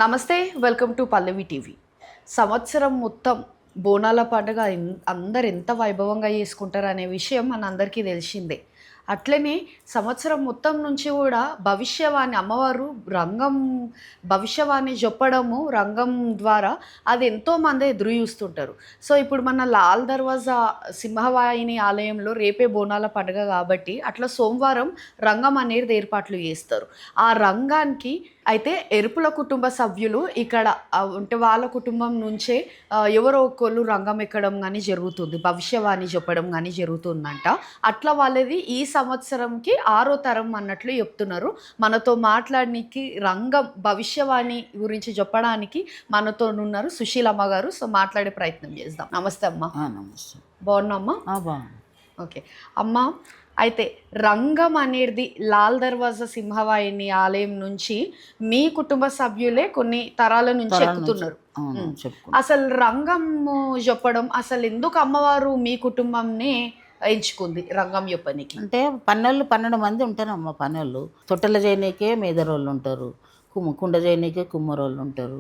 నమస్తే, welcome to Pallavi TV. సంవత్సరం మొత్తం బోనాల పండుగ అందరు ఎంత వైభవంగా చేసుకుంటారు అనే విషయం మనందరికీ తెలిసిందే. అట్లనే సంవత్సరం మొత్తం నుంచి కూడా భవిష్యవాణి అమ్మవారు రంగం భవిష్యవాణి చెప్పడము రంగం ద్వారా అది ఎంతోమంది ఎదురు చూస్తుంటారు. సో ఇప్పుడు మన లాల్ దర్వాజా సింహవాహిని ఆలయంలో రేపే బోనాల పండుగ కాబట్టి అట్లా సోమవారం రంగం అనేది ఏర్పాట్లు చేస్తారు. ఆ రంగానికి అయితే ఎరుపుల కుటుంబ సభ్యులు ఇక్కడ అంటే వాళ్ళ కుటుంబం నుంచే ఎవరో ఒకళ్ళు రంగం ఎక్కడం కానీ జరుగుతుంది, భవిష్యవాణి చెప్పడం కానీ జరుగుతుందంట. అట్లా వాళ్ళది ఈ సంవత్సరంకి 6వ తరం అన్నట్లు చెప్తున్నారు. మనతో మాట్లాడడానికి రంగం భవిష్యవాణి గురించి చెప్పడానికి మనతో ఉన్నారు సుశీలమ్మ గారు. సో మాట్లాడే ప్రయత్నం చేద్దాం. నమస్తే అమ్మ. నమస్తే. బాగున్నామ్మా? బాగుంది. ఓకే అమ్మ, అయితే రంగం అనేది లాల్ దర్వాజా సింహవాహిని ఆలయం నుంచి మీ కుటుంబ సభ్యులే కొన్ని తరాల నుంచి ఎక్కుతున్నారు. అసలు రంగం చెప్పడం అసలు ఎందుకు అమ్మవారు మీ కుటుంబంనే ఎంచుకుంది రంగం చెప్పనికి? అంటే పన్నోళ్ళు 12 మంది ఉంటారమ్మ. పన్నోళ్ళు తొట్టెల చేయనీకే మేదరోళ్ళు ఉంటారు, కుండ చేయనీకే కుమ్మరోళ్ళు ఉంటారు,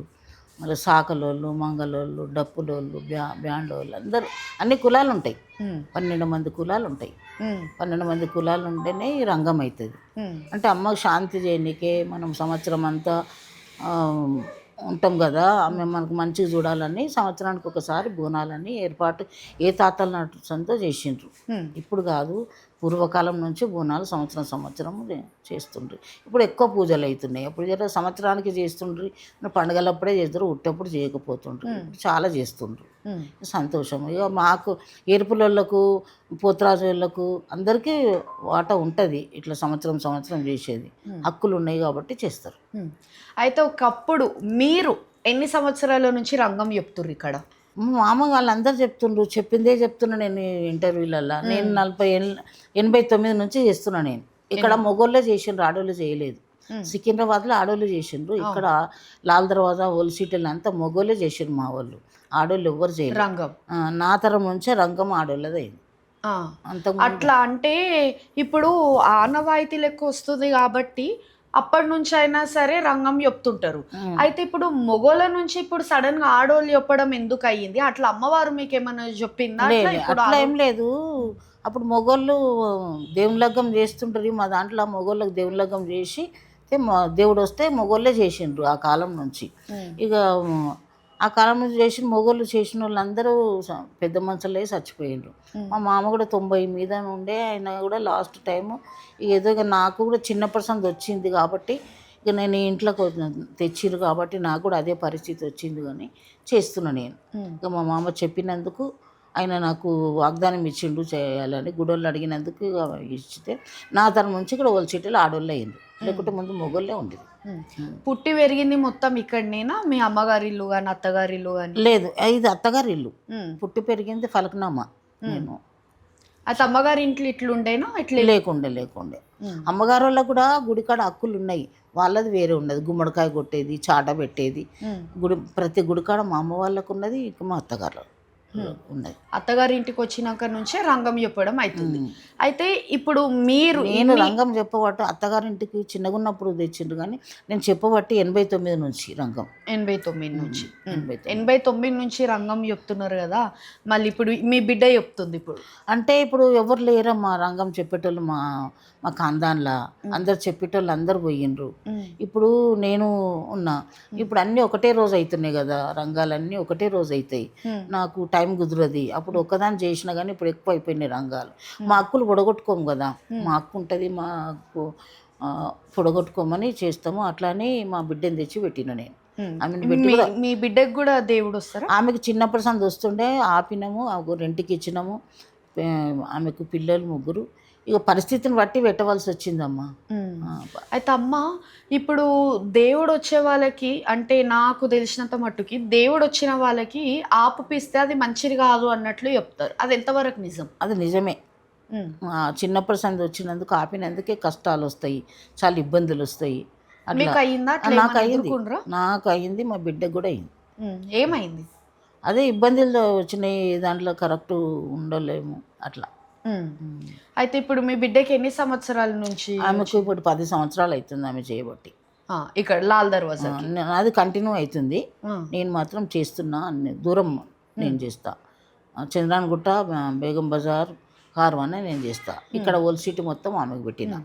మళ్ళీ సాకలోళ్ళు, మంగళోళ్ళు, డప్పులోళ్ళు, బ్యాండోళ్ళు, అందరూ అన్ని కులాలు ఉంటాయి. 12 మంది కులాలు ఉంటాయి. 12 మంది కులాలు ఉంటేనే ఈ రంగం అవుతుంది. అంటే అమ్మకు శాంతి చేయనీకే మనం సంవత్సరం అంతా ఉంటాం కదా, ఆమె మనకు మంచిగా చూడాలని సంవత్సరానికి ఒకసారి బోనాలని ఏర్పాటు ఏ తాతల నాటితో చేసిండ్రు. ఇప్పుడు కాదు, పూర్వకాలం నుంచి బోనాలు సంవత్సరం చేస్తుండ్రు. ఇప్పుడు ఎక్కువ పూజలు అవుతున్నాయి. అప్పుడు సంవత్సరానికి చేస్తుండ్రు, పండుగలప్పుడే చేస్తారు, ఉట్టప్పుడు చేయకపోతుండ్రు. చాలా చేస్తుండ్రు. సంతోషం. ఇక మాకు ఏర్పులకు పోతరాజులకు అందరికీ వాటా ఉంటుంది. ఇట్లా సంవత్సరం చేసేది హక్కులు ఉన్నాయి కాబట్టి చేస్తారు. అయితే ఒకప్పుడు మీరు ఎన్ని సంవత్సరాల నుంచి రంగం చెప్తుర్రు ఇక్కడ? మామ వాళ్ళందరూ చెప్తుండ్రు, చెప్పిందే చెప్తున్నా నేను ఇంటర్వ్యూలలో. నేను 89 నుంచి చేస్తున్నా. నేను ఇక్కడ మొగోళ్ళే చేసిండ్రు, ఆడోళ్ళు చేయలేదు. సికింద్రాబాద్లో ఆడోళ్ళు చేసిండ్రు. ఇక్కడ లాల్ దర్వాజా హోల్సీటల్ అంతా మొగోళ్ళే చేసిండ్రు. మా వాళ్ళు ఆడోళ్ళు ఎవ్వరు చేయలేదు. రంగం నా తరం నుంచే రంగం ఆడోళ్ళది అయింది. అట్లా అంటే ఇప్పుడు ఆనవాయితీ లెక్క వస్తుంది కాబట్టి అప్పటి నుంచి అయినా సరే రంగం చెప్తుంటారు. అయితే ఇప్పుడు మొగోళ్ళ నుంచి ఇప్పుడు సడన్ గా ఆడోళ్ళు చెప్పడం ఎందుకు అయ్యింది? అట్లా అమ్మవారు మీకు ఏమైనా చెప్పిందా? అట్లా ఏం లేదు. అప్పుడు మొగోళ్ళు దేవుని లగ్గం చేస్తుంటారు. మా దాంట్లో మొగోళ్ళకి దేవుని లగ్గం చేసి దేవుడు వస్తే మొగోళ్ళే చేసిండ్రు ఆ కాలం నుంచి. ఇక ఆ కాలం నుంచి చేసిన మొగోళ్ళు చేసిన వాళ్ళందరూ పెద్ద మనుషులే చచ్చిపోయిండ్రు. మా మామ కూడా 90 మీద ఉండే, ఆయన కూడా లాస్ట్ టైము ఏదో ఇక నాకు కూడా చిన్న పర్సెంట్ వచ్చింది కాబట్టి ఇక నేను ఇంట్లోకి తెచ్చిర్రు కాబట్టి నాకు కూడా అదే పరిస్థితి వచ్చింది. కానీ చేస్తున్నా నేను. ఇక మా మామ చెప్పినందుకు ఆయన నాకు వాగ్దానం ఇచ్చిండు చేయాలని. గుడోళ్ళు అడిగినందుకు ఇచ్చితే నా తరం నుంచి ఇక్కడ ఓల్చిటీలు ఆడోళ్ళు అయింది. లేకుంటే ముందు మొగోళ్ళే ఉండేది. పుట్టి పెరిగింది మొత్తం ఇక్కడనేనా? మీ అమ్మగారి ఇల్లు కానీ అత్తగారి ఇల్లు కానీ? లేదు, ఇది అత్తగారి ఇల్లు. పుట్టి పెరిగింది ఫలక్నామా. నేను అయితే అమ్మగారి ఇంట్లో ఇట్లుండేనా? ఇట్లా లేకుండే అమ్మగారు వాళ్ళకు కూడా గుడికాడ హక్కులు ఉన్నాయి. వాళ్ళది వేరే ఉన్నది. గుమ్మడికాయ కొట్టేది, చాట పెట్టేది. ప్రతి గుడికాడ మా అమ్మ వాళ్ళకు ఉన్నది, మా అత్తగారు ఉన్నది. అత్తగారి ఇంటికి వచ్చినాక నుంచే రంగం చెప్పడం అవుతుంది. అయితే ఇప్పుడు నేను రంగం చెప్పబట్టి అత్తగారింటికి చిన్నగా ఉన్నప్పుడు తెచ్చిండ్రు, కానీ నేను చెప్పబట్టి 89 నుంచి రంగం. 89 నుంచి రంగం చెప్తున్నారు కదా. మళ్ళీ ఇప్పుడు మీ బిడ్డ చెప్తుంది. అంటే ఇప్పుడు ఎవరు లేరమ్మా రంగం చెప్పేటోళ్ళు. మా ఖాందాన్లా అందరు చెప్పేటోళ్ళు అందరు పోయిండ్రు. ఇప్పుడు నేను ఉన్నా. ఇప్పుడు అన్నీ ఒకటే రోజు అవుతున్నాయి కదా, రంగాలన్నీ ఒకటే రోజు అవుతాయి. నాకు టైం కుదరది. అప్పుడు ఒక్కదాన్ని చేసినా కానీ ఇప్పుడు ఎక్కువ అయిపోయినాయి రంగాలు. మా హక్కులు పొడగొట్టుకోము కదా. మా హక్కు ఉంటుంది, మా హక్కు పొడగొట్టుకోమని చేస్తాము. అట్లానే మా బిడ్డని తెచ్చి పెట్టిన నేను. మీ బిడ్డకు కూడా దేవుడు వస్తారా? ఆమెకు చిన్నప్పటి సంది వస్తుండే, ఆపినాము, రెంట్కి ఇచ్చినాము. ఆమెకు పిల్లలు 3. ఇక పరిస్థితిని బట్టి పెట్టవలసి వచ్చిందమ్మా. అయితే అమ్మ, ఇప్పుడు దేవుడు వచ్చే వాళ్ళకి, అంటే నాకు తెలిసినంత మట్టుకి దేవుడు వచ్చిన వాళ్ళకి ఆపుపిస్తే అది మంచిది కాదు అన్నట్లు చెప్తారు. అది ఎంతవరకు నిజం? అది నిజమే. చిన్నప్పటి సంది వచ్చినందుకు ఆపినందుకే కష్టాలు వస్తాయి, చాలా ఇబ్బందులు వస్తాయి. నాకు అయింది, మా బిడ్డకు కూడా అయింది. ఏమైంది? అదే ఇబ్బందులు వచ్చినాయి, దాంట్లో కరెక్ట్ ఉండలేము అట్లా. అయితే ఇప్పుడు మీ బిడ్డకి ఎన్ని సంవత్సరాల నుంచి? ఆమెకు ఇప్పుడు 10 సంవత్సరాలు అవుతుంది ఆమె చేయబట్టి. ఇక్కడ లాల్ దర్వాజా. అది కంటిన్యూ అవుతుంది. నేను మాత్రం చేస్తున్నా దూరం నేను చేస్తా. చంద్రానగుట్ట, బేగం బజార్, కార్వానే నేను చేస్తా. ఇక్కడ ఓల్ సిటీ మొత్తం ఆమెకు పెట్టిన.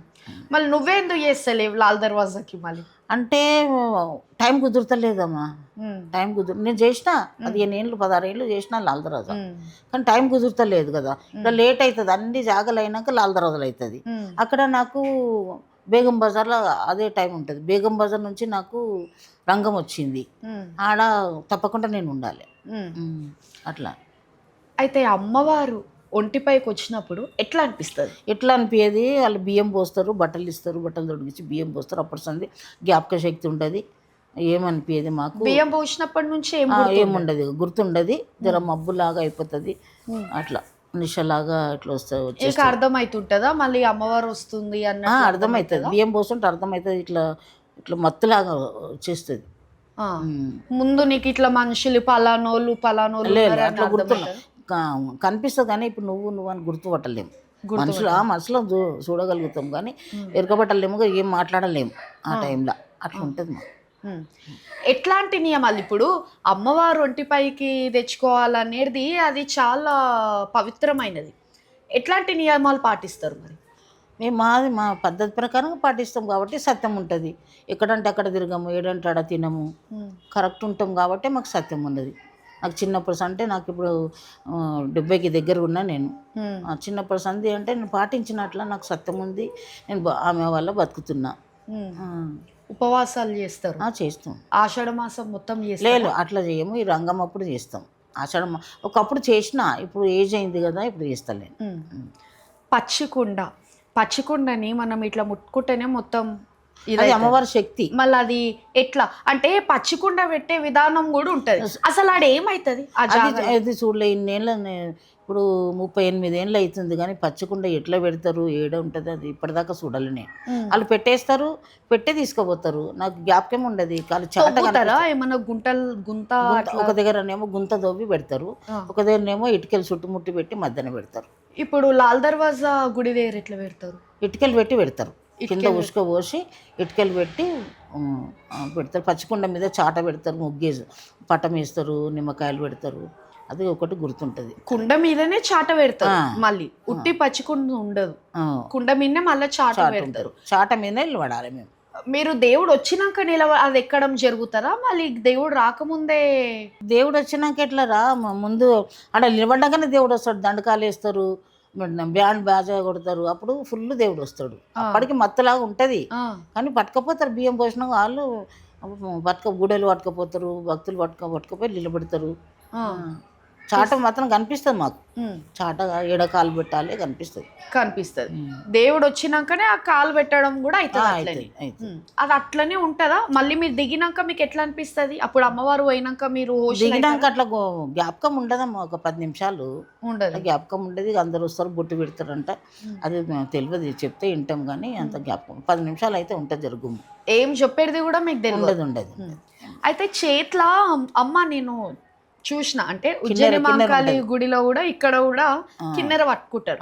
మళ్ళీ నువ్వే ఎందుకు చేస్తలేవు లాల్ దర్వాజాకి? మళ్ళీ అంటే టైం కుదురుతలేదమ్మా. టైం నేను చేసిన 15 ఏళ్ళు 16 ఏళ్ళు చేసిన లాల్ దర్వాజా, కానీ టైం కుదురుతలేదు కదా. ఇక్కడ లేట్ అవుతుంది, అన్ని జాగాలు అయినాక లాల్ దర్వాజాలు అవుతుంది. అక్కడ నాకు బేగం బజార్లో అదే టైం ఉంటుంది. బేగం బజార్ నుంచి నాకు రంగం వచ్చింది, ఆడ తప్పకుండా నేను ఉండాలి. అట్లా. అయితే అమ్మవారు ఒంటిపైకి వచ్చినప్పుడు ఎట్లా అనిపిస్తుంది? ఎట్లా అనిపించేది, వాళ్ళు బియ్యం పోస్తారు, బట్టలు ఇస్తారు, బట్టలు తొడిగించి బియ్యం పోస్తారు. అప్పటి సంది జ్ఞాపక శక్తి ఉంటుంది. ఏమనిపించేది మాకు, బియ్యం పోసినప్పటి నుంచి ఏముండదు, గుర్తుండదు. జర మబ్బులాగా అయిపోతుంది, అట్లా నిషలాగా ఇట్లా వస్తుంది. అర్థమవుతుంటుందా మళ్ళీ అమ్మవారు వస్తుంది అన్న? అర్థమవుతుంది, బియ్యం పోస్తుంటే అర్థమవుతుంది. ఇట్లా ఇట్లా మత్తులాగా వచ్చేస్తుంది. ముందు నీకు ఇట్లా మనుషులు పలానోళ్ళు అట్లా గుర్తున్నా కనిపిస్తుంది, కానీ ఇప్పుడు నువ్వు అని గుర్తుపట్టలేము. మనసులో చూడగలుగుతాం కానీ ఎరకబట్టలేము, ఏం మాట్లాడలేము ఆ టైంలో. అట్లా ఉంటుంది మాకు. ఎట్లాంటి నియమాలు ఇప్పుడు అమ్మవారు ఒంటిపైకి తెచ్చుకోవాలనేది అది చాలా పవిత్రమైనది. ఎట్లాంటి నియమాలు పాటిస్తారు మరి? మేము మా పద్ధతి ప్రకారం పాటిస్తాం కాబట్టి సత్యం ఉంటుంది. ఎక్కడంటే అక్కడ తిరగము, ఏడంటే ఆడ తినము, కరెక్ట్ ఉంటాం కాబట్టి మాకు సత్యం ఉన్నది. నాకు చిన్నప్పుడు అంటే నాకు ఇప్పుడు 70కి దగ్గర ఉన్నా నేను. చిన్నప్పుడు సంధి అంటే నేను పాటించినట్ల నాకు సత్యం ఉంది. నేను ఆమె వల్ల బతుకుతున్నా. ఉపవాసాలు చేస్తారు? చేస్తాం. ఆషాఢ మాసం మొత్తం లేదు, అట్లా చేయము. ఈ రంగం అప్పుడు చేస్తాం. ఒకప్పుడు చేసిన, ఇప్పుడు ఏజ్ అయింది కదా, ఇప్పుడు చేస్తలేను. పచ్చికుండని మనం ఇట్లా ముట్టుకుంటేనే మొత్తం ఇది అమ్మవారి శక్తి. మళ్ళీ అది ఎట్లా అంటే పచ్చికుండ పెట్టే విధానం కూడా ఉంటది. అసలు ఆడ ఏమైతుంది అది చూడలే. ఇన్నేళ్ళ ఇప్పుడు 38 ఏళ్ళు అవుతుంది, కానీ పచ్చికుండ ఎట్లా పెడతారు, ఏడ ఉంటుంది అది ఇప్పటిదాకా చూడాలి నేను. వాళ్ళు పెట్టేస్తారు, పెట్టే తీసుకుపోతారు. నాకు జ్ఞాపకం ఉండదు. వాళ్ళు చాటగా ఏమన్నా గుంత ఒక దగ్గరనేమో గుంత దోవి పెడతారు, ఒక దగ్గరనేమో ఇటుకలు చుట్టుముట్టి పెట్టి మధ్యన పెడతారు. ఇప్పుడు లాల్ దర్వాజా గుడి దగ్గర ఎట్లా పెడతారు? ఇటుకలు పెట్టి పెడతారు, కింద ఉసుక పోసి ఇటుకలు పెట్టి పెడతారు. పచ్చికుండ మీద చాట పెడతారు, ముగ్గేసి పటం వేస్తారు, నిమ్మకాయలు పెడతారు. అది ఒకటి గుర్తుంటది. కుండ మీదనే చాట పెడతారు, మళ్ళీ ఉట్టి పచ్చికుండ ఉండదు. కుండ మీదనే మళ్ళీ చాట పెడతారు. చాట మీదనే నిలబడాలి మేము. మీరు దేవుడు వచ్చినాక అది ఎక్కడం జరుగుతారా? మళ్ళీ దేవుడు రాకముందే? దేవుడు వచ్చినాక ఎట్లా రా, ముందు అక్కడ నిలబడ్డాకనే దేవుడు వస్తాడు. దండకాలు వేస్తారు, బ్యాండ్ బాజా కొడతారు, అప్పుడు ఫుల్ దేవుడు వస్తాడు. అప్పటికి మత్తులాగా ఉంటుంది, కానీ పట్టుకపోతారు. బియ్యం పోసిన వాళ్ళు గుడలు పట్టుకపోతారు, భక్తులు పట్టుకపోయి నిలబెడతారు. చాట మాత్రం కనిపిస్తుంది మాకు. చాట ఏడ కాలు పెట్టాలి కనిపిస్తుంది. దేవుడు వచ్చినాకనే ఆ కాలు పెట్టడం కూడా అవుతుంది. అది అట్లనే ఉంటుందా? మళ్ళీ మీరు దిగినాక మీకు ఎట్లా అనిపిస్తుంది? అప్పుడు అమ్మవారు పోయినాక మీరు దిగినాక అట్లా జ్ఞాపకం ఉండదమ్మా. ఒక 10 నిమిషాలు ఉండదు, జ్ఞాపకం ఉండదు. అందరు వస్తారు, బొట్టు పెడతారంట. అది తెలియదు, చెప్తే వింటాం కానీ అంత జ్ఞాపకం 10 నిమిషాలు అయితే ఉంటుంది. జరుగుము ఏం చెప్పేది కూడా మీకు తెలియదు. ఉండదు. అయితే చేట్ల అమ్మ నేను చూసిన, అంటే ఉజ్జయిని మహంకాళి గుడిలో కూడా ఇక్కడ కూడా కిన్నెర పట్టుకుంటారు.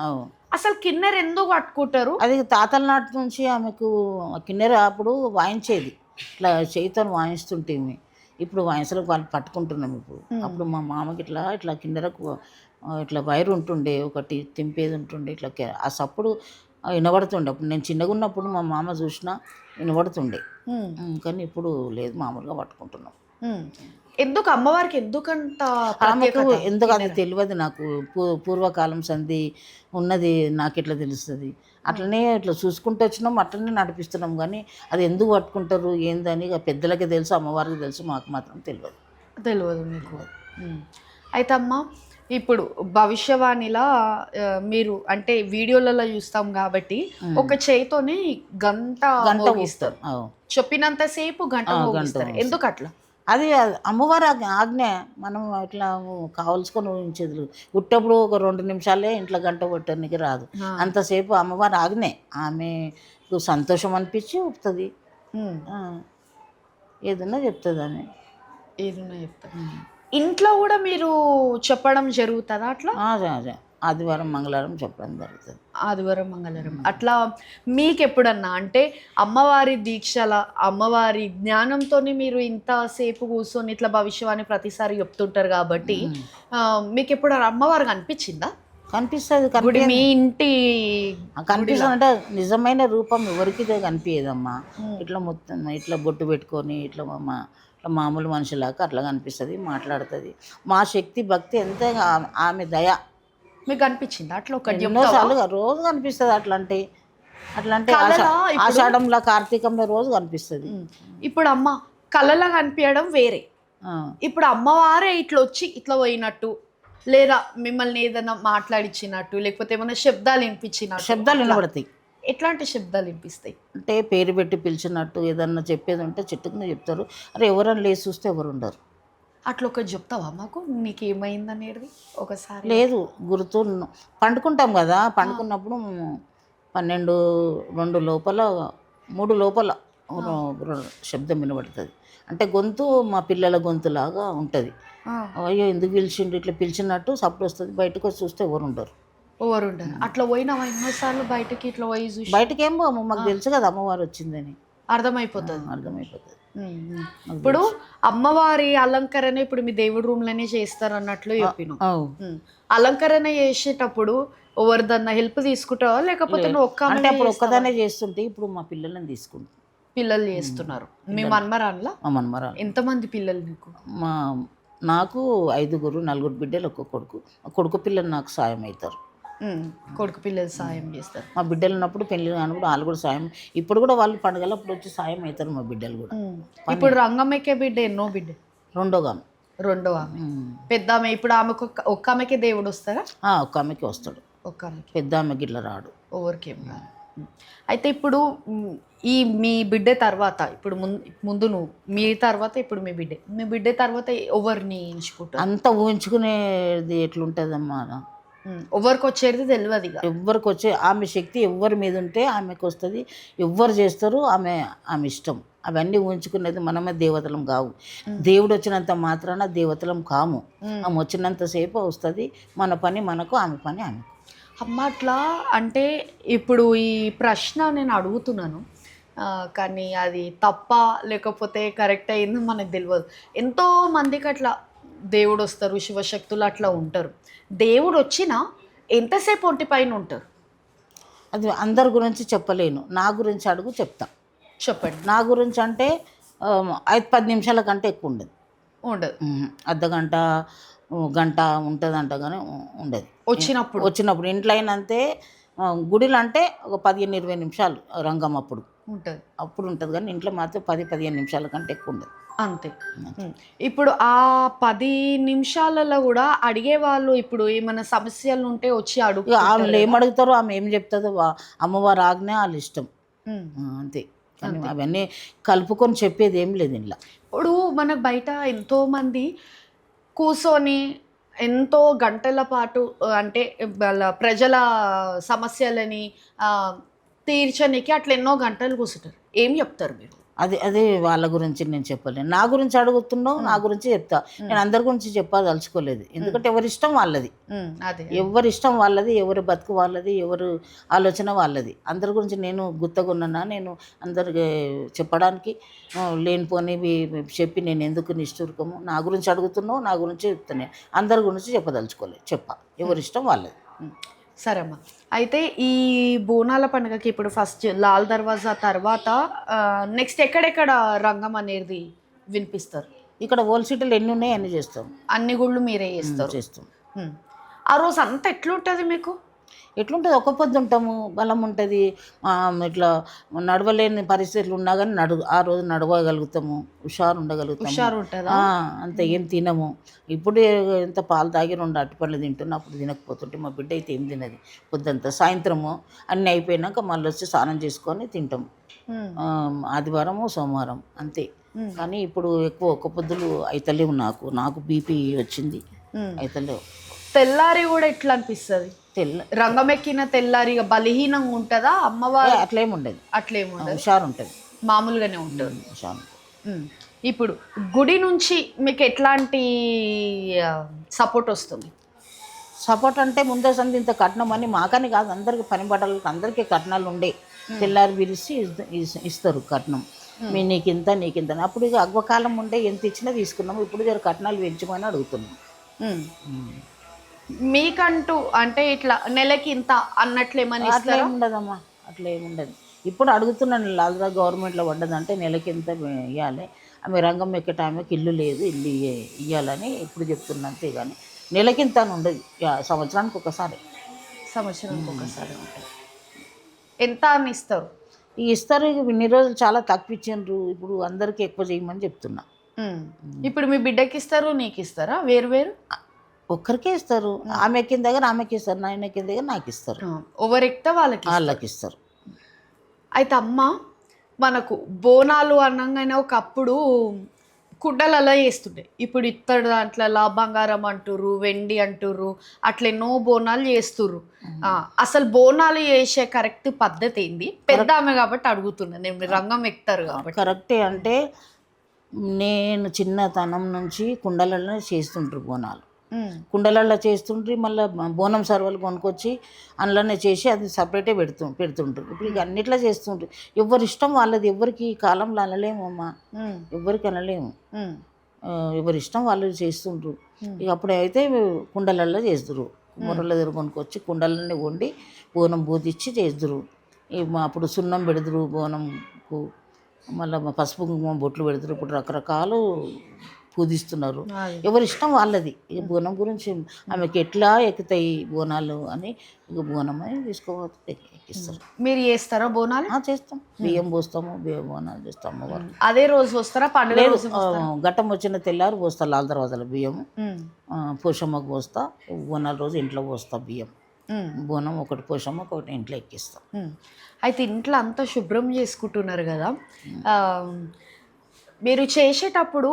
అసలు కిన్నెర ఎందుకు పట్టుకుంటారు? అది తాతల నాటి నుంచి ఆమెకు కిన్నెర అప్పుడు వాయించేది, ఇట్లా చేయితో వాయిస్తుంటే. ఇప్పుడు వాయిసలకు వాళ్ళు పట్టుకుంటున్నాం ఇప్పుడు. అప్పుడు మా మామకి ఇట్లా కిన్నెరకు ఇట్లా వైర్ ఉంటుండే, ఒకటి తింపేది ఉంటుండే, ఇట్లా ఆ సప్పుడు వినబడుతుండే. అప్పుడు నేను చిన్నగా ఉన్నప్పుడు మా మామ చూసినా వినబడుతుండే, కానీ ఇప్పుడు లేదు, మామూలుగా పట్టుకుంటున్నాం. ఎందుకు అమ్మవారికి ఎందుకంత ఆమెకు ఎందుకు అది తెలియదు నాకు. పూర్వకాలం సంధి ఉన్నది నాకు ఎట్లా తెలుస్తుంది? అట్లనే ఇట్లా చూసుకుంటూ వచ్చినాం, అట్లనే నడిపిస్తున్నాం. కానీ అది ఎందుకు పట్టుకుంటారు ఏందని పెద్దలకి తెలుసు, అమ్మవారికి తెలుసు, మాకు మాత్రం తెలియదు మీకు. అయితే అమ్మ, ఇప్పుడు భవిష్యవాణిలా మీరు అంటే వీడియోలలో చూస్తాం కాబట్టి ఒక చేయితోనే గంట మోగిస్తారు, చెప్పినంతసేపు గంట మోగిస్తారు. ఎందుకు అట్లా? అది అమ్మవారి ఆజ్ఞ. మనం ఇట్లా కావలసుకొని ఊహించేది. పుట్టప్పుడు ఒక 2 నిమిషాలే ఇంట్లో గంట కొట్టడానికి రాదు, అంతసేపు అమ్మవారి ఆజ్ఞే. ఆమెకు సంతోషం అనిపించి ఊపుతుంది, ఏదన్నా చెప్తుంది ఆమె. ఇంట్లో కూడా మీరు చెప్పడం జరుగుతుందా అట్లా? ఆదివారం మంగళవారం చెప్పడం జరుగుతుంది. ఆదివారం మంగళవారం అట్లా మీకు ఎప్పుడన్నా అంటే అమ్మవారి దీక్షల అమ్మవారి జ్ఞానంతోనే మీరు ఇంతసేపు కూర్చొని ఇట్లా భవిష్యవాణి ప్రతిసారి చెప్తుంటారు కాబట్టి మీకు ఎప్పుడు అమ్మవారు కనిపించిందా? కనిపిస్తుంది. గుడి మీ ఇంటి కనిపిస్తుంది అంటే నిజమైన రూపం ఎవరికి కనిపించదమ్మా. ఇట్లా మొత్తం ఇట్లా బొట్టు పెట్టుకొని ఇట్లా ఇట్లా మామూలు మనిషిలాగా అట్లా కనిపిస్తుంది, మాట్లాడుతుంది. మా శక్తి భక్తి ఎంత ఆమె దయ మీకు అనిపించింది అట్లా ఒకటి ఎన్నోసార్లు రోజు కనిపిస్తుంది. అట్లంటే ఆషాఢంలో కార్తీకంలో రోజు కనిపిస్తుంది. ఇప్పుడు అమ్మ కళలా కనిపించడం వేరే, ఇప్పుడు అమ్మవారే ఇట్లా వచ్చి ఇట్లా పోయినట్టు లేదా మిమ్మల్ని ఏదైనా మాట్లాడిచ్చినట్టు లేకపోతే ఏమైనా శబ్దాలు వినిపించినట్టు. శబ్దాలు వినబడతాయి. ఎట్లాంటి శబ్దాలు వినిపిస్తాయి అంటే పేరు పెట్టి పిలిచినట్టు ఏదన్నా చెప్పేది ఉంటే చెట్టుకుని చెప్తారు. అరే ఎవరన్నా లేచి చూస్తే ఎవరు ఉండరు. అట్లా ఒకటి చెప్తావా మాకు, నీకు ఏమైందనేది ఒకసారి? లేదు, గుర్తు పండుకుంటాం కదా, పండుకున్నప్పుడు 12, 2 లోపల 3 లోపల శబ్దం వినబడుతుంది. అంటే గొంతు మా పిల్లల గొంతులాగా ఉంటుంది. అయ్యో ఎందుకు పిలిచిండు ఇట్లా పిలిచినట్టు సప్పుడు వస్తుంది. బయటకు వచ్చి చూస్తే ఎవరు ఉండరు. అట్లా పోయినావా ఎన్నోసార్లు బయటకి? ఇట్లా పోయి చూసి బయటకి ఏమో మాకు తెలుసు కదా అమ్మవారు వచ్చిందని అర్థమైపోతుంది. ఇప్పుడు అమ్మవారి అలంకరణ ఇప్పుడు మీ దేవుడి రూమ్ లోనే చేస్తారు అన్నట్లు చెప్పిన. అలంకరణ చేసేటప్పుడు ఎవరిదన్నా హెల్ప్ తీసుకుంటావా లేకపోతే నువ్వు అంటే అప్పుడు ఒక్కదానే చేస్తుంటే ఇప్పుడు మా పిల్లలని తీసుకుంటాం. పిల్లలు చేస్తున్నారు. మీ మన్మరాన్లా? మా మన్మరాన్. ఎంతమంది పిల్లలు నీకు? నాకు 5, 4 బిడ్డలు, ఒక్క కొడుకు పిల్లలు నాకు సాయం అవుతారు. కొడుకు పిల్లలు సాయం చేస్తారు. మా బిడ్డలు ఉన్నప్పుడు పెళ్లి కానప్పుడు వాళ్ళు కూడా సాయం, ఇప్పుడు కూడా వాళ్ళు పండుగలప్పుడు వచ్చి సాయం అవుతారు మా బిడ్డలు కూడా. ఇప్పుడు రంగమ్మకే బిడ్డ ఎన్నో బిడ్డ? రెండో ఆమె పెద్ద ఆమె. ఇప్పుడు ఆమెకు ఒక్క ఆమెకే దేవుడు వస్తారా? ఒక్క ఆమెకి వస్తాడు. ఒక్క ఆమెకి. పెద్ద ఆమెకి ఇట్లా రాడు, ఎవరికేం రాదు. అయితే ఇప్పుడు ఈ మీ బిడ్డ తర్వాత ఇప్పుడు ముందు నువ్వు, మీ తర్వాత ఇప్పుడు మీ బిడ్డ తర్వాత ఎవరిని ఎంచుకుంటారు? అంత ఊహించుకునేది ఎట్లుంటుందమ్మా, ఎవరికి వచ్చేది తెలియదు. ఎవరికి వచ్చే ఆమె శక్తి ఎవరి మీద ఉంటే ఆమెకు వస్తుంది. ఎవరు చేస్తారు ఆమె ఇష్టం. అవన్నీ ఊహించుకునేది మనమే దేవతలం కావు. దేవుడు వచ్చినంత మాత్రాన దేవతలం కాము. ఆమె వచ్చినంతసేపు వస్తుంది. మన పని మనకు, ఆమె పని ఆమెకు. అమ్మ అట్లా అంటే ఇప్పుడు ఈ ప్రశ్న నేను అడుగుతున్నాను కానీ అది తప్ప లేకపోతే కరెక్ట్ అయింది మనకు తెలియదు. ఎంతో మందికి అట్లా దేవుడు వస్తారు, శివశక్తులు అట్లా ఉంటారు. దేవుడు వచ్చినా ఎంతసేపు ఒంటి పైన ఉంటారు? అది అందరి గురించి చెప్పలేను. నా గురించి అడుగు చెప్తా. చెప్పండి. నా గురించి అంటే 5-10 నిమిషాల కంటే ఎక్కువ ఉండదు. అర్ధగంట గంట ఉంటుందంట కానీ ఉండదు. వచ్చినప్పుడు ఇంట్లో అయినంతే. గుడిలో అంటే ఒక 15-20 నిమిషాలు రంగం అప్పుడు ఉంటుంది కానీ ఇంట్లో మాత్రం 10-15 నిమిషాల కంటే ఎక్కువ ఉండదు అంతే. ఇప్పుడు ఆ 10 నిమిషాలలో కూడా అడిగే వాళ్ళు ఇప్పుడు ఏమైనా సమస్యలు ఉంటే వచ్చి అడుగు. ఆమె ఏం అడుగుతారో ఆమె ఏం చెప్తుందో అమ్మవారి ఆజ్ఞ వాళ్ళ ఇష్టం అంతే. కానీ అవన్నీ కలుపుకొని చెప్పేది ఏం లేదు ఇంట్లో. ఇప్పుడు మనకు బయట ఎంతోమంది కూర్చొని ఎంతో గంటల పాటు అంటే వాళ్ళ ప్రజల సమస్యలని తీర్చడానికి అట్లా ఎన్నో గంటలు కూర్చుంటారు. ఏం చెప్తారు మీరు? అదే వాళ్ళ గురించి నేను చెప్పలేను. నా గురించి అడుగుతున్నావు, నా గురించి చెప్తా. నేను అందరి గురించి చెప్పదలుచుకోలేదు. ఎందుకంటే ఎవరి ఇష్టం వాళ్ళది, ఎవరి ఇష్టం వాళ్ళది, ఎవరి బతుకు వాళ్ళది, ఎవరు ఆలోచన వాళ్ళది. అందరి గురించి నేను గుత్తగున్నానా? నేను అందరికి చెప్పడానికి లేనిపోనివి చెప్పి నేను ఎందుకు నిష్ఠూరకము? నా గురించి అడుగుతున్నావు, నా గురించి చెప్తున్నాను. అందరి గురించి చెప్పదలుచుకోలేదు. ఎవరి ఇష్టం వాళ్ళది. సరే అమ్మా. అయితే ఈ బోనాల పండుగకి ఇప్పుడు ఫస్ట్ లాల్ దర్వాజా తర్వాత నెక్స్ట్ ఎక్కడెక్కడ రంగం అనేది వినిపిస్తారు? ఇక్కడ హోల్సేల్ ఎన్ని ఉన్నాయి అన్ని చేస్తాం. అన్ని గుళ్ళు మీరే చేస్తాం. ఆ రోజు అంతా ఎట్లుంటుంది మీకు? ఎట్లుంటుంది? ఒక్క పొద్దు ఉంటాము, బలం ఉంటుంది. ఇట్లా నడవలేని పరిస్థితులు ఉన్నా కానీ ఆ రోజు నడవగలుగుతాము, హుషారు ఉండగలుగుతాము. అంత ఏం తినము. ఇప్పుడు ఎంత పాలు తాగి 2 అరటిపండ్లు తింటున్నా, అప్పుడు తినకపోతుంటే. మా బిడ్డ అయితే ఏం తినది పొద్దంతా. సాయంత్రము అన్నీ అయిపోయినాక మళ్ళీ వచ్చి స్నానం చేసుకొని తింటాము. ఆదివారము సోమవారం అంతే. కానీ ఇప్పుడు ఎక్కువ ఒక్క పొద్దులు అయితలేవు. నాకు బీపీ వచ్చింది, అయితలేవు. తెల్లారి కూడా ఎట్లా అనిపిస్తుంది? రంగం ఎక్కిన తెల్లారి బలహీనంగా ఉంటుందా అమ్మవారు? అట్లేముండదు, హుషారు ఉంటుంది, మామూలుగానే ఉంటుంది. ఇప్పుడు గుడి నుంచి మీకు ఎట్లాంటి సపోర్ట్ వస్తుంది? సపోర్ట్ అంటే ముందే సంది ఇంత కట్నం అని మాకని కాదు, అందరికి పని బట్టలకు అందరికీ కట్నాలు ఉండే. తెల్లారి పిలిచి ఇస్తారు కట్నం. నీకింత నీకింత అని. అప్పుడు ఇక అగ్వకాలం ఉండే ఎంత ఇచ్చినా తీసుకున్నాము. ఇప్పుడు జర కట్నాలు పెంచమని అడుగుతున్నాం. మీకంటూ అంటే ఇట్లా నెలకి ఇంత అన్నట్లు ఏమని అట్లా ఏముండదమ్మా, అట్లా ఏముండదు. ఇప్పుడు అడుగుతున్నాను, లాగా గవర్నమెంట్లో పడ్డదంటే నెలకి ఎంత ఇవ్వాలి, ఆమె రంగం ఎక్కే టైంకి ఇల్లు లేదు, ఇల్లు ఇవ్వాలని ఇప్పుడు చెప్తున్నా. అంతే కానీ నెలకింత అని ఉండదు, సంవత్సరానికి ఒకసారి. సంవత్సరానికి ఒకసారి ఉంటుంది. ఎంత అని ఇస్తారు? ఇస్తారు. ఇన్ని రోజులు చాలా తక్కువ ఇచ్చిండ్రు, ఇప్పుడు అందరికీ ఎక్కువ చేయమని చెప్తున్నా. ఇప్పుడు మీ బిడ్డకి ఇస్తారు, నీకు ఇస్తారా వేరు వేరు? ఒక్కరికే ఇస్తారు. ఆమె ఎక్కిన దగ్గర ఆమెకి ఇస్తారు, నేను ఎక్కిన దగ్గర నాకు ఇస్తారు. ఓవర్ ఎక్కితే వాళ్ళకి ఇస్తారు. అయితే అమ్మ, మనకు బోనాలు అనగానే ఒకప్పుడు కుండలలో చేస్తుండే, ఇప్పుడు ఇత్తడి దాంట్లో బంగారం అంటుర్రు, వెండి అంటుర్రు, అట్లా ఎన్నో బోనాలు చేస్తుర్రు. అసలు బోనాలు చేసే కరెక్ట్ పద్ధతి ఏంది? పెద్ద ఆమె కాబట్టి అడుగుతున్నా నేను, రంగం ఎక్కుతారు కాబట్టి. కరెక్టే అంటే నేను చిన్నతనం నుంచి కుండలలో చేస్తుంటారు బోనాలు. కుండలలో చేస్తుండ్రి, మళ్ళీ బోనం సర్వలు కొనుక్కొచ్చి అందులోనే చేసి అది సపరేటే పెడుతుంటారు. ఇప్పుడు ఇక అన్నిట్లో చేస్తుంటారు. ఎవరి ఇష్టం వాళ్ళది, ఎవరికి ఈ కాలంలో అనలేము అమ్మా, ఎవరికి అనలేము. ఎవరి ఇష్టం వాళ్ళు చేస్తుండ్రు. ఇక అప్పుడు అయితే కుండలలో చేస్తురు, కుమ్మరుల దగ్గర కొనుక్కొచ్చి కుండలన్నీ వండి బోనం బూదిచ్చి చేస్తురు. అప్పుడు సున్నం పెడుతురు బోనంకు, మళ్ళీ పసుపు కుంకుమ బొట్లు పెడుతురు. ఇప్పుడు రకరకాలు పూజిస్తున్నారు. ఎవరి ఇష్టం వాళ్ళది. ఇక బోనం గురించి ఆమెకి ఎట్లా ఎక్కుతాయి బోనాలు అని ఇక బోనం అని తీసుకోవచ్చు, ఎక్కిస్తారు. మీరు చేస్తారా బోనాలు? చేస్తాం. బియ్యం పోస్తాము, బియ్యం బోనాలు చేస్తాం. అమ్మవారు అదే రోజు వస్తారా? పండుగ రోజు ఘట్టం వచ్చిన తెల్లారి పోస్తా లాల్ దర్వాజాల బియ్యం. పోషమ్మకు పోస్తా, బోనాల రోజు ఇంట్లో పోస్తా బియ్యం. బోనం ఒకటి పోషమ్మ, ఒకటి ఇంట్లో ఎక్కిస్తాం. అయితే ఇంట్లో అంతా శుభ్రం చేసుకుంటున్నారు కదా, మీరు చేసేటప్పుడు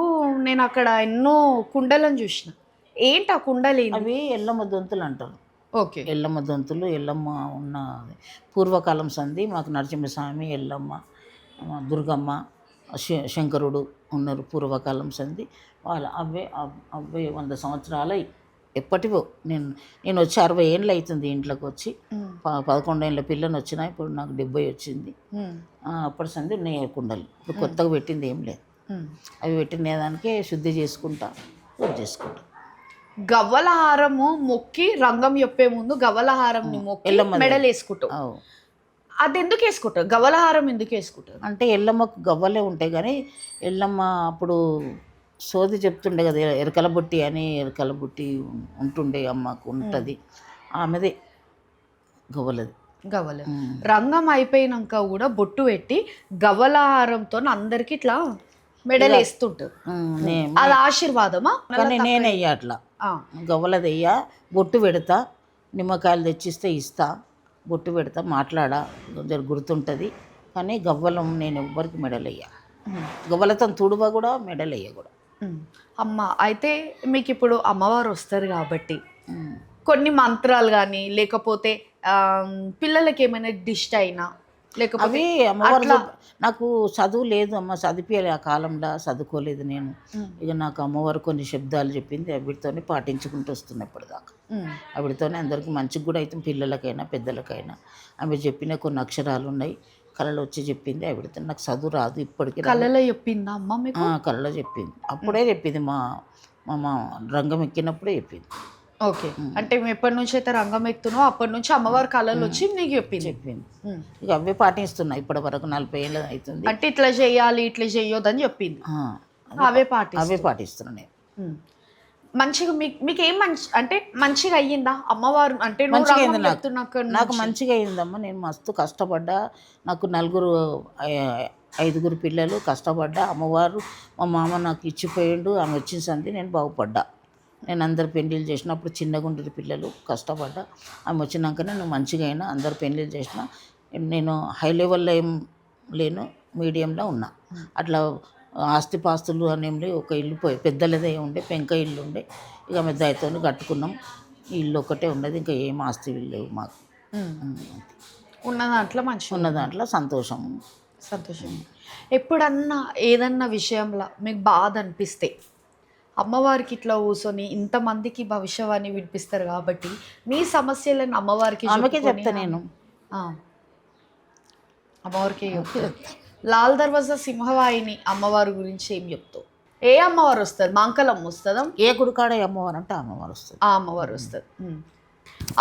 నేను అక్కడ ఎన్నో కుండలను చూసిన. ఏంటి ఆ కుండలు? అవి ఎల్లమ్మ దొంతులు అంటారు. ఓకే, ఎల్లమ్మ దొంతులు. ఎల్లమ్మ ఉన్న పూర్వకాలం సంది మాకు నరసింహస్వామి, ఎల్లమ్మ, దుర్గమ్మ, శంకరుడు ఉన్నారు పూర్వకాలం సంది. అవే 100 సంవత్సరాలు ఎప్పటివో. నేను వచ్చి 60 ఏళ్ళు అవుతుంది ఇంట్లోకి వచ్చి. 11 ఏళ్ళ పిల్లని వచ్చినా, ఇప్పుడు నాకు 70 వచ్చింది. అప్పటి సంది ఉన్నాయి కుండలు. ఇప్పుడు కొత్తగా పెట్టింది ఏం లేదు. అవి పెట్టిన దానికే శుద్ధి చేసుకుంటా గవ్వల హారము మొక్కి రంగం చెప్పే ముందు గవ్వల హారంని మొక్కి మెడలు వేసుకుంటాం. అది ఎందుకు వేసుకుంటారు? గవ్వల హారం ఎందుకు వేసుకుంటారు అంటే ఎల్లమ్మకు గవ్వలే ఉంటాయి కానీ ఎల్లమ్మ అప్పుడు సోది చెప్తుండే కదా, ఎరకల బుట్టి అని. ఎరకల బుట్టి ఉంటుండే అమ్మకు ఉంటుంది, ఆమెదే గవ్వలది. గవ్వల రంగం అయిపోయినాక కూడా బొట్టు పెట్టి గవ్వల హారంతో అందరికి ఇట్లా మెడలు వేస్తుంటారు. అది ఆశీర్వాదమా? కానీ నేను వెయ్య అట్లా, గవ్వలది వెయ్య. బొట్టు పెడతా, నిమ్మకాయలు తెచ్చిస్తే ఇస్తా, బొట్టు పెడతా, మాట్లాడా, గుర్తుంటుంది. కానీ గవ్వలం నేను ఎవ్వరికి మెడలు వెయ్య. గవ్వలతో తుడువ కూడా మెడలు వెయ్య కూడా. అమ్మ, అయితే మీకు ఇప్పుడు అమ్మవారు వస్తారు కాబట్టి కొన్ని మంత్రాలు కానీ, లేకపోతే పిల్లలకి ఏమైనా డిస్ట్ అయినా, లేకపోతే అవి అమ్మవారు నాకు చదువు లేదు అమ్మ, చదివిపోయాలి. ఆ కాలంలో చదువుకోలేదు నేను. ఇక నాకు అమ్మవారు కొన్ని శబ్దాలు చెప్పింది, అవిటితోనే పాటించుకుంటూ వస్తున్నాయి ఇప్పటిదాకా. అవిటితోనే అందరికీ మంచిగా కూడా అవుతాం, పిల్లలకైనా పెద్దలకైనా. ఆమె చెప్పిన కొన్ని అక్షరాలు ఉన్నాయి, కళలో వచ్చి చెప్పింది. అవిడితో నాకు చదువు రాదు ఇప్పటికీ. కళలో చెప్పిందా అమ్మ మీకు? కళలో చెప్పింది, అప్పుడే చెప్పింది. మా రంగం ఎక్కినప్పుడే చెప్పింది. ఓకే, అంటే మేము ఎప్పటి నుంచి అయితే రంగం ఎక్కుతున్నావు అప్పటి నుంచి అమ్మవారి కళలు వచ్చి నీకు చెప్పింది. ఇక అవే పాటిస్తున్నా ఇప్పటి వరకు. 40 ఏళ్ళు అవుతుంది. అంటే ఇట్లా చేయాలి, ఇట్లా చేయొద్దని చెప్పింది, అవే పాటిస్తున్నా నేను. మంచిగా మీకు ఏం అంటే మంచిగా అయ్యిందా అమ్మవారు? అంటే నాకు మంచిగా అయ్యిందమ్మా. నేను మస్తు కష్టపడ్డా, నాకు 5 పిల్లలు, కష్టపడ్డా. అమ్మవారు మా మామ నాకు ఇచ్చిపోయిండు, ఆమె వచ్చిన సంది నేను బాగుపడ్డా. నేను అందరు పెళ్ళిళ్ళు చేసినప్పుడు చిన్నగుండ్రి పిల్లలు, కష్టపడ్డా. ఆమె వచ్చినాకనే నేను మంచిగా అయినా. అందరు పెళ్ళిళ్ళు చేసిన. నేను హై లెవెల్లో ఏం లేను, మీడియంలో ఉన్నా. అట్లా ఆస్తిపాస్తులు అనేం లేవు. ఒక ఇల్లు పెద్దలదే ఉండే, పెంక ఇల్లు ఉండే. ఇక ఆమె దయతో కట్టుకున్నాం. ఇల్లు ఒకటే ఉన్నది, ఇంకా ఏం ఆస్తి లేవు మాకు. ఉన్న దాంట్లో సంతోషం. ఎప్పుడన్నా ఏదన్నా విషయంలో మీకు బాధ అనిపిస్తే అమ్మవారికి ఇట్లా కూర్చొని ఇంతమందికి భవిష్యవాణి వినిపిస్తారు కాబట్టి మీ సమస్యలను అమ్మవారికి ఆమెకే చెప్పుకొని చెప్తా నేను. ఆ, అమ్మవారికి చెప్తారు. లాల్ దర్వాజా సింహవాహిని అమ్మవారి గురించి ఏం చెప్తావు? ఏ అమ్మవారు వస్తారు? మాంకలమ్మ వస్తుందా? ఏ గుడికాడ అమ్మవారు అంటే అమ్మవారు వస్తుంది. ఆ అమ్మవారు వస్తారు.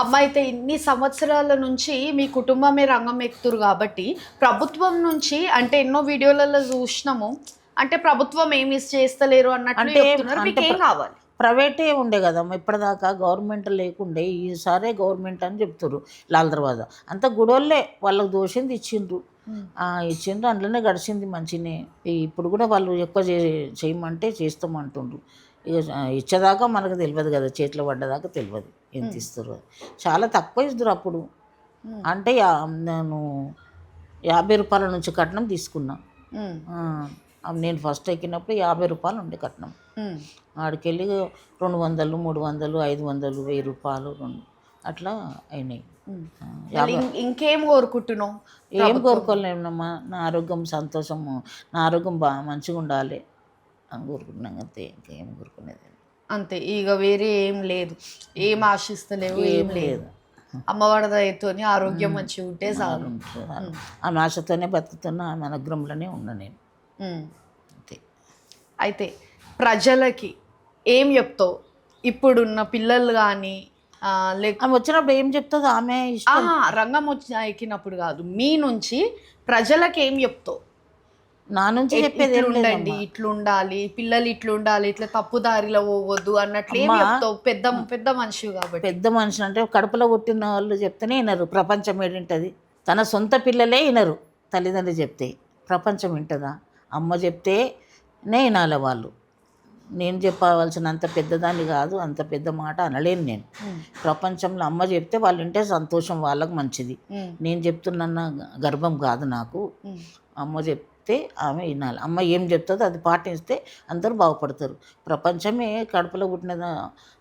అమ్మ అయితే ఇన్ని సంవత్సరాల నుంచి మీ కుటుంబమే రంగం ఎక్కుతురు కాబట్టి ప్రభుత్వం నుంచి అంటే ఎన్నో వీడియోలలో చూసినాము, అంటే ప్రభుత్వం ఏమి చేస్తలేరు అన్నట్లు అంటే చెప్తున్నారు. మీకు ఏం కావాలి? ప్రైవేటే ఉండే కదమ్మా ఇప్పటిదాకా, గవర్నమెంట్ లేకుండే. ఈసారే గవర్నమెంట్ అని చెప్తారు లాల్ దర్వాజా. అంత గుడోళ్ళే వాళ్ళకి దోషింది ఇచ్చిండ్రు. ఇచ్చిండ్రు, అందులోనే గడిచింది మంచినే. ఇప్పుడు కూడా వాళ్ళు ఎక్కువ చేయమంటే చేస్తామంటుండ్రు. ఇక ఇచ్చేదాకా మనకు తెలియదు కదా, చేతిలో పడ్డదాకా తెలియదు ఎంత ఇస్తారు. చాలా తక్కువ ఇస్తారు అప్పుడు. అంటే నేను 50 రూపాయల నుంచి కట్నం తీసుకున్నా. నేను ఫస్ట్ ఎక్కినప్పుడు 50 రూపాయలు ఉండే కట్నం. ఆడికెళ్ళి 200, 300, 500, 1000 రూపాయలు అట్లా అయినాయి. ఇంకేం కోరుకుంటున్నావు? ఏం కోరుకోలేమమ్మా, నా ఆరోగ్యం సంతోషము, నా ఆరోగ్యం మంచిగా ఉండాలి అని కోరుకుంటున్నాం అంతే. ఇంకేం కోరుకునేది అంతే. ఇక వేరే ఏం లేదు, ఏం ఆశిస్తలేవు, ఏం లేదు. అమ్మవారి దయతోని ఆరోగ్యం మంచిగా ఉంటే చాలు. ఆమె ఆశతోనే బతుకుతున్నా, ఆమె అనుగ్రహంలోనే ఉన్నా నేను అంతే. అయితే ప్రజలకి ఏం చెప్తావు? ఇప్పుడున్న పిల్లలు కానీ ఆమె వచ్చినప్పుడు ఏం చెప్తుందో ఆమె రంగం ఎక్కినప్పుడు కాదు, మీ నుంచి ప్రజలకి ఏం చెప్తావు? నా నుంచి చెప్పేది ఉండండి, ఇట్లుండాలి, పిల్లలు ఇట్లుండాలి, ఇట్లా తప్పు దారిలో పోవద్దు అన్నట్లు ఏం చెప్తావు? పెద్ద మనిషి కాబట్టి. పెద్ద మనిషి అంటే కడుపులో పుట్టిన వాళ్ళు చెప్తేనే వినరు. ప్రపంచం ఏంటది? తన సొంత పిల్లలే వినరు. తల్లిదండ్రులు చెప్తే ప్రపంచం వింటదా? అమ్మ చెప్తేనే వినాలి వాళ్ళు. నేను చెప్పవలసినంత పెద్దదాన్ని కాదు, అంత పెద్ద మాట అనలేను నేను. ప్రపంచంలో అమ్మ చెప్తే వాళ్ళు వింటే సంతోషం, వాళ్ళకు మంచిది. నేను చెప్తున్న గర్భం కాదు నాకు. అమ్మ చెప్తే ఆమె వినాలి. అమ్మ ఏం చెప్తుందో అది పాటిస్తే అందరూ బాగుపడతారు. ప్రపంచమే కడుపులో పుట్టిన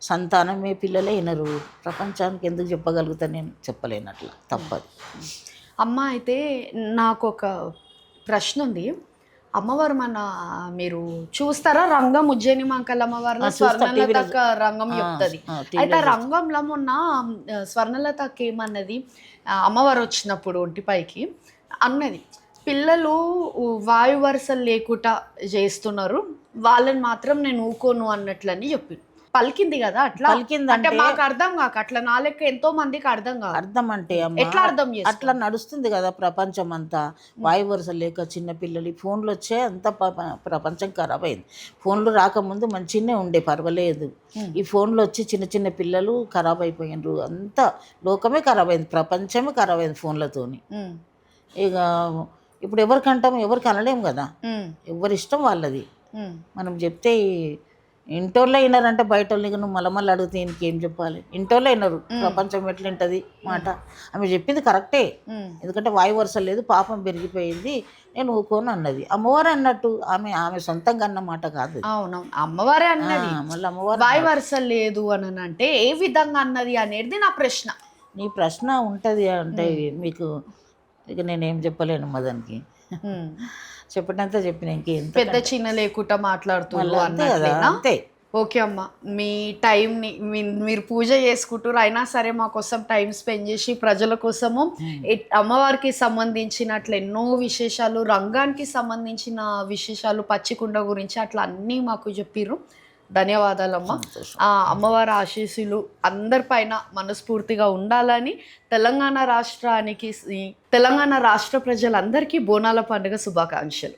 సంతానమే పిల్లలే వినరు. ప్రపంచానికి ఎందుకు చెప్పగలుగుతా? నేను చెప్పలేను, అట్లా తప్పదు. అమ్మ అయితే నాకు ఒక ప్రశ్న ఉంది. అమ్మవారు మీరు చూస్తారా? రంగం ఉజ్జయిని మాంకల్ అమ్మవారిలో స్వర్ణలత రంగం చెప్తుంది. అయితే రంగంలో మొన్న స్వర్ణలతకి ఏమన్నది, అమ్మవారు వచ్చినప్పుడు ఒంటిపైకి అన్నది, పిల్లలు వాయు వరుసలు లేకుండా చేస్తున్నారు, వాళ్ళని మాత్రం నేను ఊకోను అన్నట్లని చెప్పింది. పలికింది కదా, అట్లా అంటే మాకు అర్థం కాక, అట్లా నా లెక్క ఎంతో మందికి అర్థం కాదు. అర్థం అంటే ఎట్లా అర్థం చేస్తారు? అట్లా నడుస్తుంది కదా ప్రపంచం అంతా. వాయు వరుస లేక చిన్నపిల్లలు, ఈ ఫోన్లు వచ్చే అంతా ప్రపంచం ఖరాబ్ అయింది. ఫోన్లు రాకముందు మంచిగానే ఉండే, పర్వాలేదు. ఈ ఫోన్లు వచ్చి చిన్న చిన్న పిల్లలు ఖరాబ్ అయిపోయినారు. అంతా లోకమే ఖరాబ్ అయింది, ప్రపంచమే ఖరాబ్ అయింది ఫోన్లతోని. ఇక ఇప్పుడు ఎవరికంటాం, ఎవరికి అనలేము కదా, ఎవరి ఇష్టం వాళ్ళది. మనం చెప్తే ఇంటోళ్ళే వినరంటే బయట వాళ్ళని నువ్వు మళ్ళీ అడిగితే ఇంకేం చెప్పాలి? ఇంటోళ్ళే వినరు. ప్రపంచం ఎట్లా ఉంటుంది మాట. ఆమె చెప్పింది కరెక్టే, ఎందుకంటే వాయు వరుస లేదు, పాపం పెరిగిపోయింది, నేను ఊకోను అన్నది. అమ్మవారు అన్నట్టు, ఆమె సొంతంగా అన్న మాట కాదు. అవునవును, అమ్మవారే అన్నది. మళ్ళీ అమ్మవారు వాయు వరుస లేదు అని అంటే ఏ విధంగా అన్నది అనేది నా ప్రశ్న. నీ ప్రశ్న ఉంటుంది అంటే మీకు ఇక నేనేం చెప్పలేను దానికి. చెప్పినంత చెప్పిన, ఇంకేం పెద్ద చిన్న లేకుండా మాట్లాడుతున్నారు అంతే. ఓకే అమ్మ, మీ టైంని మీరు పూజ చేసుకుంటారు, అయినా సరే మా కోసం టైం స్పెండ్ చేసి ప్రజల కోసము అమ్మవారికి సంబంధించినట్లు ఎన్నో విశేషాలు, రంగానికి సంబంధించిన విశేషాలు, పచ్చికుండ గురించి అట్లా అన్నీ మాకు చెప్పిర్రు. ధన్యవాదాలమ్మ. అమ్మవారి ఆశీస్సులు అందరిపైన మనస్ఫూర్తిగా ఉండాలని తెలంగాణ రాష్ట్ర ప్రజలందరికీ బోనాల పండుగ శుభాకాంక్షలు.